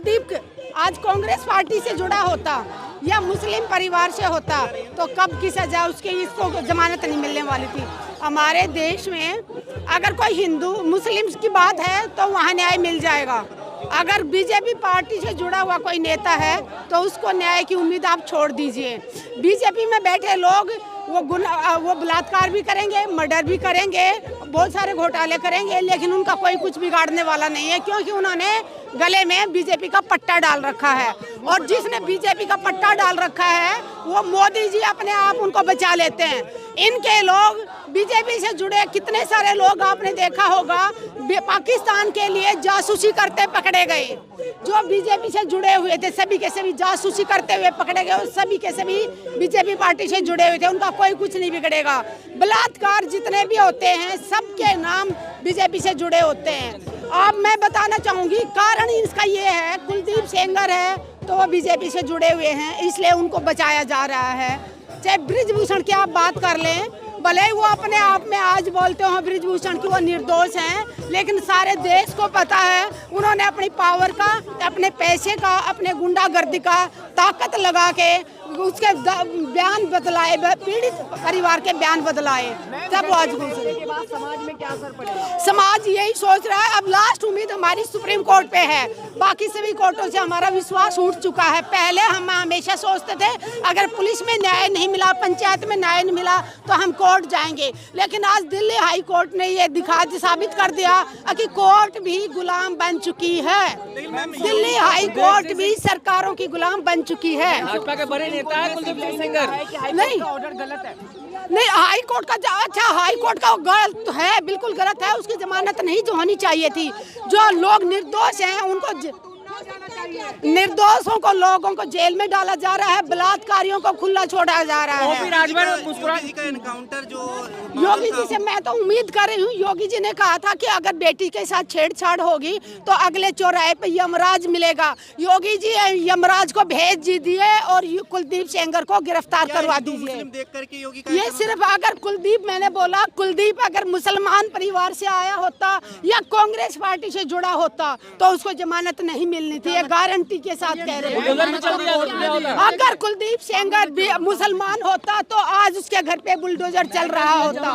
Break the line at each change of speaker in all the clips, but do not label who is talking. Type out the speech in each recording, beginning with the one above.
कुलदीप आज कांग्रेस पार्टी से जुड़ा होता या मुस्लिम परिवार से होता तो कब की सजा उसके इसको जमानत नहीं मिलने वाली थी। हमारे देश में अगर कोई हिंदू मुस्लिम की बात है तो वहाँ न्याय मिल जाएगा। अगर बीजेपी पार्टी से जुड़ा हुआ कोई नेता है तो उसको न्याय की उम्मीद आप छोड़ दीजिए। बीजेपी में बैठे लोग वो बलात्कार भी करेंगे, मर्डर भी करेंगे, बहुत सारे घोटाले करेंगे, लेकिन उनका कोई कुछ बिगाड़ने वाला नहीं है, क्योंकि उन्होंने गले में बीजेपी का पट्टा डाल रखा है। और जिसने बीजेपी का पट्टा डाल रखा है वो मोदी जी अपने आप उनको बचा लेते हैं। इनके लोग बीजेपी से जुड़े कितने सारे लोग आपने देखा होगा पाकिस्तान के लिए जासूसी करते पकड़े गए। जो बीजेपी से जुड़े हुए थे सभी के सभी जासूसी करते हुए पकड़े गए, सभी के सभी बीजेपी पार्टी से जुड़े हुए थे, उनका कोई कुछ नहीं बिगड़ेगा। बलात्कार जितने भी होते हैं सबके नाम बीजेपी से जुड़े होते हैं। अब मैं बताना चाहूँगी कारण इसका ये है, कुलदीप सेंगर है तो वो बीजेपी से जुड़े हुए हैं, इसलिए उनको बचाया जा रहा है। चाहे बृजभूषण की आप बात कर लें, भले वो अपने आप में आज बोलते हो बृजभूषण की वो निर्दोष हैं, लेकिन सारे देश को पता है उन्होंने अपनी पावर का, अपने पैसे का, अपने गुंडागर्दी का ताकत लगा के उसके बयान बदलाए, पीड़ित परिवार के बयान बदलाए, तब वो आज गुजरे।
के बाद समाज में क्या असर पड़ेगा?
समाज यही सोच रहा है, अब लास्ट उम्मीद हमारी सुप्रीम कोर्ट पे है। बाकी सभी कोर्टों से हमारा विश्वास उठ चुका है। पहले हम हमेशा सोचते थे अगर पुलिस में न्याय नहीं मिला, पंचायत में न्याय नहीं मिला तो हम कोर्ट जाएंगे, लेकिन आज दिल्ली हाई कोर्ट ने ये साबित कर दिया कि कोर्ट भी गुलाम बन चुकी है। दिल्ली हाई कोर्ट भी सरकारों की गुलाम बन चुकी है।
भाजपा के बड़े नेता है कुलदीप सेंगर।
नहीं,
ऑर्डर गलत है।
नहीं, हाई कोर्ट का अच्छा हाई कोर्ट का गलत है, बिल्कुल गलत है। उसकी जमानत नहीं जो होनी चाहिए थी। जो लोग निर्दोष हैं उनको, निर्दोषों को, लोगों को जेल में डाला जा रहा है, बलात्कारियों को खुला छोड़ा जा रहा है।
योगी जी का एनकाउंटर जो
योगी जी से मैं तो उम्मीद कर रही हूँ, योगी जी ने कहा था कि अगर बेटी के साथ छेड़छाड़ होगी तो अगले चौराहे पे यमराज मिलेगा। योगी जी यमराज को भेज दिए और कुलदीप सेंगर को गिरफ्तार करवा दीजिए।
देख करके योगी का
ये सिर्फ अगर कुलदीप, मैंने बोला कुलदीप अगर मुसलमान परिवार से आया होता या कांग्रेस पार्टी से जुड़ा होता तो उसको जमानत नहीं मिलनी थी, ये गारंटी के साथ कह रहे हैं। अगर कुलदीप सेंगर भी मुसलमान होता तो आज उसके घर पे बुलडोजर चल रहा होता।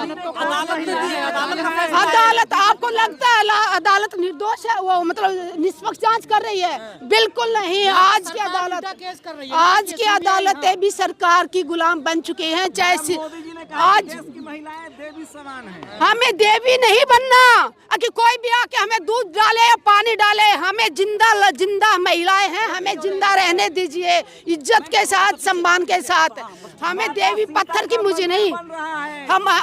अदालत, आपको लगता है अदालत निर्दोष है, वो मतलब निष्पक्ष जांच कर रही है? बिल्कुल नहीं। आज की अदालतें भी सरकार की गुलाम बन चुकी हैं। चाहे आज
महिलाएं देवी समान हैं।
हमें देवी नहीं बनना कि कोई भी आके हमें दूध डाले या पानी डाले, हमें जिंदा महिलाएं हैं, हमें जिंदा रहने दीजिए, इज्जत के साथ, सम्मान के साथ। हमें देवी पत्थर की मुझे नहीं,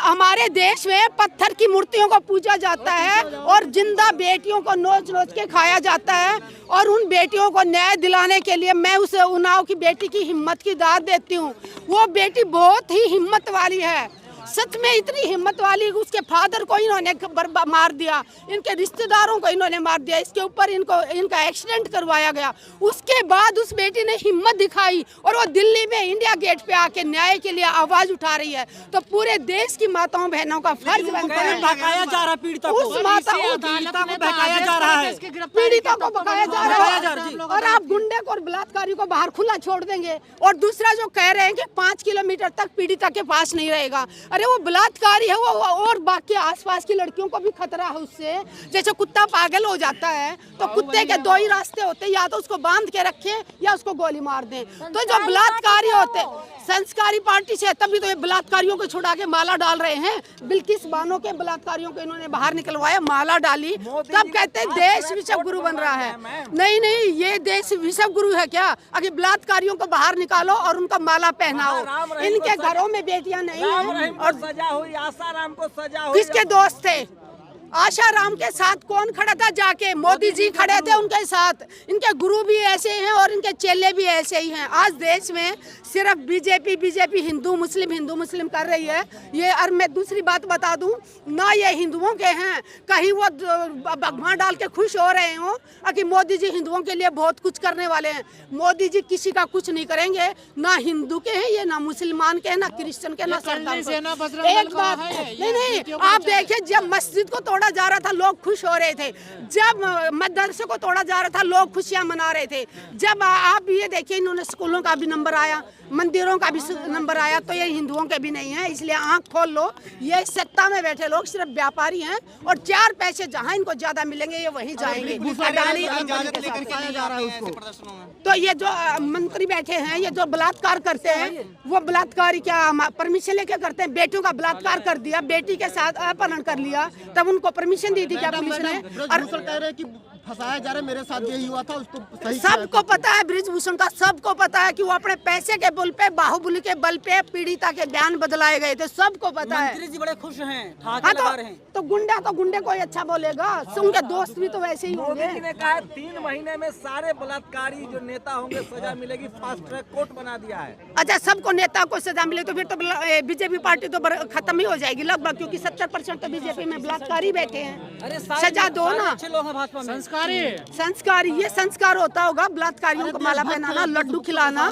हमारे देश में पत्थर की मूर्तियों को पूजा जाता है और जिंदा बेटियों को नोच नोच के खाया जाता है। और उन बेटियों को न्याय दिलाने के लिए मैं उस उन्नाव की बेटी की हिम्मत की दाद देती हूँ। वो बेटी बहुत ही हिम्मत वाली है, सच में इतनी हिम्मत वाली। उसके फादर को इन्होंने मार दिया, इनके रिश्तेदारों को इन्होंने मार दिया, इसके ऊपर इनका एक्सीडेंट करवाया गया। उसके बाद उस बेटी ने हिम्मत दिखाई और वो दिल्ली में इंडिया गेट पे आके न्याय के लिए आवाज उठा रही है। तो पूरे देश की माताओं बहनों का फर्ज बनता है।
बकाया जा रहा है पीड़िता को,
उस माता को
बकाया जा रहा है,
पीड़ितों को बकाया जा रहा है, और आप गुंडे को और बलात्कारी को बाहर खुला छोड़ देंगे। और दूसरा जो कह रहे हैं कि 5 किलोमीटर तक पीड़िता के पास नहीं रहेगा, अरे वो बलात्कारी है वो, और बाकी आसपास की लड़कियों को भी खतरा है उससे। जैसे कुत्ता पागल हो जाता है तो कुत्ते के 2 ही रास्ते होते हैं, या तो उसको बांध के रखें या उसको गोली मार दें। तो जो बलात्कारी होते संस्कारी पार्टी से, तभी तो ये बलात्कारियों को छुड़ा के माला डाल रहे हैं। बिल्किस बानो के बलात्कारियों को इन्होंने बाहर निकलवाया, माला डाली, तब कहते हैं देश विश्व गुरु बन रहा है। नहीं, ये देश विश्व गुरु है क्या? अगर बलात्कारियों को बाहर निकालो और उनका माला पहनाओ। इनके घरों में बेटियां नहीं हैं। और
सजा हुई, आसाराम को सजा हुई।
किसके दोस्त थे? आशाराम के साथ कौन खड़ा था? जाके मोदी जी खड़े थे उनके साथ। इनके गुरु भी ऐसे हैं और इनके चेले भी ऐसे ही हैं। आज देश में सिर्फ बीजेपी हिंदू मुस्लिम कर रही है ये। और मैं दूसरी बात बता दूं ना, ये हिंदुओं के हैं, कहीं वो भगवान डाल के खुश हो रहे हो कि मोदी जी हिंदुओं के लिए बहुत कुछ करने वाले हैं। मोदी जी किसी का कुछ नहीं करेंगे, ना हिंदू के हैं ये, ना मुसलमान के हैं, ना क्रिश्चियन के, ना सरदार। एक बात नहीं, आप देखिए जब मस्जिद को तोड़ा तोड़ा जा रहा था लोग खुश हो रहे थे, जब मदरसे को तोड़ा जा रहा था लोग खुशियां मना रहे थे। जब आप ये देखिए इन्होंने स्कूलों का भी नंबर आया, मंदिरों का भी नंबर आया, तो ये हिंदुओं के भी नहीं है। इसलिए आंख खोल लो, ये सत्ता में बैठे लोग सिर्फ व्यापारी हैं और 4 पैसे जहां इनको ज्यादा मिलेंगे ये वहीं जाएंगे। अडानी अंबानी के साथ। तो ये जो मंत्री बैठे हैं, ये जो बलात्कार करते हैं, वो बलात्कारी क्या परमिशन लेके करते हैं? बेटियों का बलात्कार कर दिया, बेटी के साथ अपहरण कर लिया, तब उनको परमिशन दी थी क्या पुलिस ने? और
कह रहे कि फंसाया जा रहा है, मेरे साथ यही हुआ था, उसको सही
सबको पता है, ब्रिजभूषण का सबको पता है कि वो अपने पैसे के बल पे, बाहुबली के बल पे पीड़िता के बयान बदलाए गए थे, सबको पता है।
मंत्री जी बड़े खुश हैं,
हाँ,
लगा रहे हैं।
तो गुंडे कोई अच्छा बोलेगा, उनके दोस्त भी तो वैसे ही होंगे।
मोदी जी ने कहा 3 महीने में सारे बलात्कारी जो नेता होंगे सजा मिलेगी, फास्ट ट्रैक कोर्ट बना दिया है।
अच्छा, सबको नेता को सजा मिले तो फिर तो बीजेपी पार्टी तो खत्म ही हो जाएगी लगभग, क्योंकि 70% तो बीजेपी में बलात्कारी बैठे हैं। सजा दो ना।
अच्छे लोग हैं भाजपा में।
संस्कार, ये संस्कार होता होगा बलात्कारियों को माला पहनाना, लड्डू खिलाना,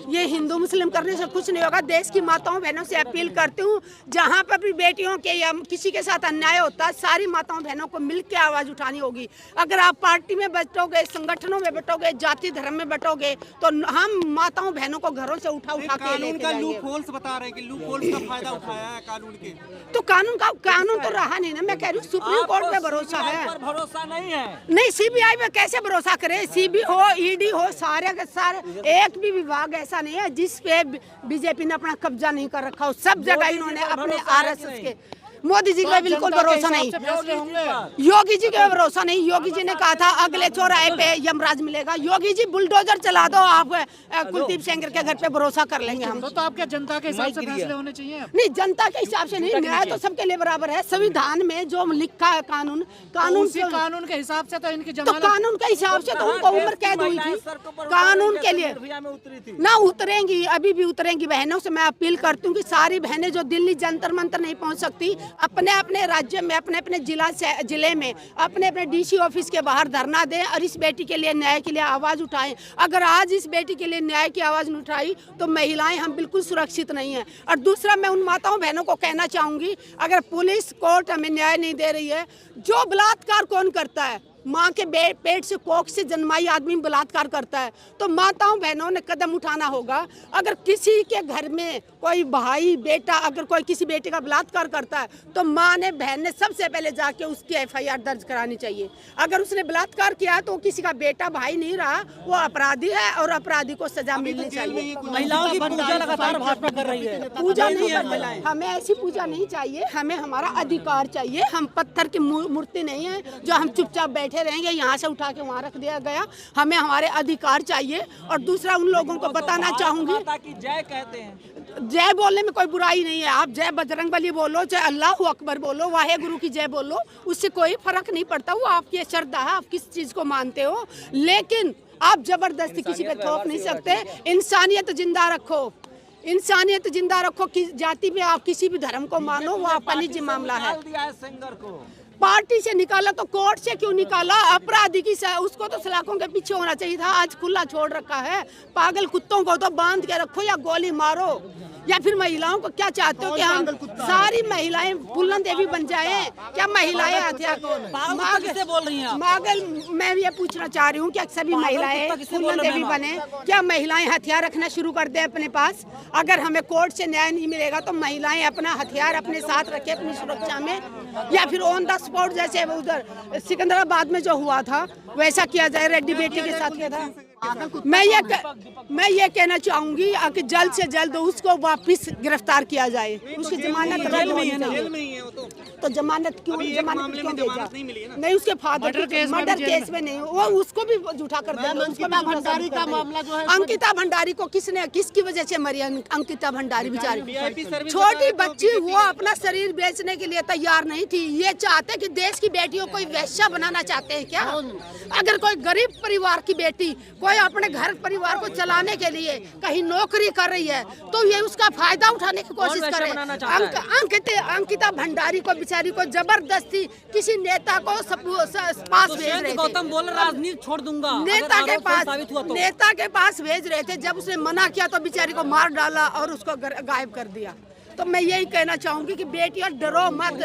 ये हिंदू मुस्लिम करने से कुछ नहीं होगा। देश की माताओं बहनों से अपील करती हूँ, जहाँ पर भी बेटियों के या किसी के साथ अन्याय होता है, सारी माताओं बहनों को मिलकर आवाज उठानी होगी। अगर आप पार्टी में बैठोगे, संगठनों में बैठोगे, जाति धर्म में बैठोगे, तो हम माताओं बहनों को घरों से उठा के
कानून का लूप होल्स बता रहे हैं कि लूप होल्स का फायदा उठाया है कानून के।
तो कानून तो रहा नहीं ना। मैं कह रही हूँ सुप्रीम कोर्ट पे भरोसा है,
भरोसा नहीं है।
नहीं सीबीआई पे कैसे भरोसा करे? सीबी हो, ईडी हो, सारे के सारे, एक भी विभाग ऐसा नहीं है जिस पे बीजेपी ने अपना कब्जा नहीं कर रखा हो। सब जगह इन्होंने अपने आरएसएस के, मोदी जी का बिल्कुल भरोसा नहीं, योगी जी का भरोसा नहीं। योगी जी ने कहा था अगले चौराहे पे यमराज मिलेगा। योगी जी बुलडोजर चला दो, आप कुलदीप सेंगर के घर पे भरोसा कर लेंगे हम।
तो आपके जनता के हिसाब से फैसले होने चाहिए?
नहीं, जनता के हिसाब से नहीं, न्याय तो सबके लिए बराबर है। संविधान में जो लिखा है कानून
कानून के हिसाब से तो इनकी
तो कानून के हिसाब से तो उनको उम्र कैद हुई थी कानून के लिए। ना उतरेंगी, अभी भी उतरेंगी बहनों से मैं अपील करती हूँ कि सारी बहनें जो दिल्ली जंतर मंतर नहीं पहुँच सकती, अपने अपने राज्य में, अपने अपने जिले में, अपने अपने डीसी ऑफिस के बाहर धरना दें और इस बेटी के लिए, न्याय के लिए आवाज उठाएं। अगर आज इस बेटी के लिए न्याय की आवाज नहीं उठाई तो महिलाएं हम बिल्कुल सुरक्षित नहीं है। और दूसरा, मैं उन माताओं बहनों को कहना चाहूंगी, अगर पुलिस कोर्ट हमें न्याय नहीं दे रही है, जो बलात्कार कौन करता है? माँ के पेट से, कोख से जन्माई आदमी बलात्कार करता है, तो माताओं बहनों ने कदम उठाना होगा। अगर किसी के घर में कोई भाई बेटा अगर कोई किसी बेटे का बलात्कार करता है तो माँ ने, बहन ने सबसे पहले जाके उसकी FIR दर्ज करानी चाहिए। अगर उसने बलात्कार किया तो किसी का बेटा भाई नहीं रहा, वो अपराधी है और अपराधी को सजा मिलनी चाहिए।
महिलाओं की पूजा लगातार भाजपा कर रही है।
पूजा नहीं करनी, हमें ऐसी पूजा नहीं चाहिए, हमें हमारा अधिकार चाहिए। हम पत्थर की मूर्ति नहीं है जो हम चुपचाप बैठे रहेंगे, यहाँ से उठा के वहाँ रख दिया गया। हमें हमारे अधिकार चाहिए। और दूसरा, उन लोगों को बताना चाहूंगी,
जय कहते हैं,
जय बोलने में कोई बुराई नहीं है। आप जय बजरंगबली बोलो, चाहे अल्लाह अकबर बोलो, वाहे गुरु की जय बोलो, उससे कोई फर्क नहीं पड़ता। वो आपकी श्रद्धा है, आप किस चीज को मानते हो, लेकिन आप जबरदस्ती किसी पे थोप नहीं सकते। इंसानियत जिंदा रखो, इंसानियत जिंदा रखो। जाति में आप किसी भी धर्म को मानो, वो आपका निजी मामला है। पार्टी से निकाला तो कोर्ट से क्यों निकाला? अपराधी की उसको तो सलाखों के पीछे होना चाहिए था, आज खुला छोड़ रखा है। पागल कुत्तों को तो बांध के रखो या गोली मारो। या फिर महिलाओं को क्या चाहते हो कि हम सारी महिलाएं फूलन देवी बन जाएं? क्या महिलाएं हथियार
बोल रही हैं?
पागल, मैं ये पूछना चाह रही हूँ क्या सभी महिलाएं फूलन देवी बने? क्या महिलाएं हथियार रखना शुरू कर दें अपने पास? अगर हमें कोर्ट से न्याय नहीं मिलेगा तो महिलाएं अपना हथियार अपने साथ रखें अपनी सुरक्षा में, या फिर ऑन द स्पॉट जैसे उधर सिकंदराबाद में जो हुआ था वैसा किया जाए। रेड्डी बेटी के साथ किया था। मैं ये कहना चाहूंगी कि जल्द से जल्द उसको वापस गिरफ्तार किया जाए। उसकी जमानत
जेल में ही है वो
तो जमानत क्यों भेजा? नहीं, उसके फादर मर्डर केस में नहीं, वो उसको भी झूठा कर देंगे।
भंडारी का मामला जो है,
अंकिता भंडारी को किसकी वजह से मरी? अंकिता भंडारी बेचारी छोटी बच्ची, वो अपना शरीर बेचने के लिए तैयार नहीं थी। ये चाहते कि देश की बेटियों को वैश्या बनाना चाहते हैं क्या? अगर कोई गरीब परिवार की बेटी कोई अपने घर परिवार को चलाने के लिए कहीं नौकरी कर रही है तो ये उसका फायदा उठाने की कोशिश करे। अंकिता भंडारी को बेचारी को जबरदस्ती किसी नेता को पास भेज रहे थे।
गौतम बोल राजनीति छोड़ दूंगा,
नेता के पास भेज रहे थे। जब उसने मना किया तो बेचारी को मार डाला और उसको गायब कर दिया। तो मैं यही कहना चाहूंगी कि बेटियां डरो मत।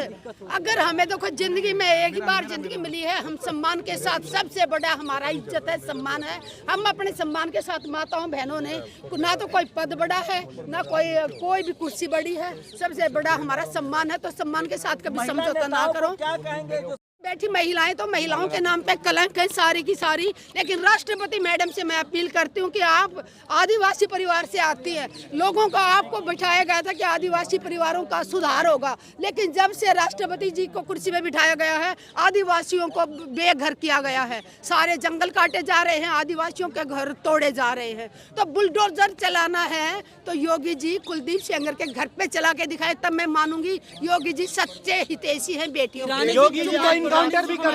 अगर हमें देखो जिंदगी में एक ही बार जिंदगी मिली है, हम सम्मान के साथ, सबसे बड़ा हमारा इज्जत है, सम्मान है। हम अपने सम्मान के साथ माताओं बहनों ने, ना तो कोई पद बड़ा है ना कोई भी कुर्सी बड़ी है, सबसे बड़ा हमारा सम्मान है। तो सम्मान के साथ कभी समझौता ना करो।
क्या कहेंगे जो
बैठी महिलाएं तो महिलाओं के नाम पे कलंक है सारी की सारी। लेकिन राष्ट्रपति मैडम से मैं अपील करती हूँ कि आप आदिवासी परिवार से आती हैं, लोगों का आपको बिठाया गया था कि आदिवासी परिवारों का सुधार होगा, लेकिन जब से राष्ट्रपति जी को कुर्सी में बिठाया गया है, आदिवासियों को बेघर किया गया है। सारे जंगल काटे जा रहे हैं, आदिवासियों के घर तोड़े जा रहे हैं। तो बुलडोजर चलाना है तो योगी जी कुलदीप सेंगर के घर पे चला के दिखाए, तब मैं मानूंगी योगी जी सच्चे हितैषी हैं बेटियों के।
योगी जी का इनकाउंटर भी कर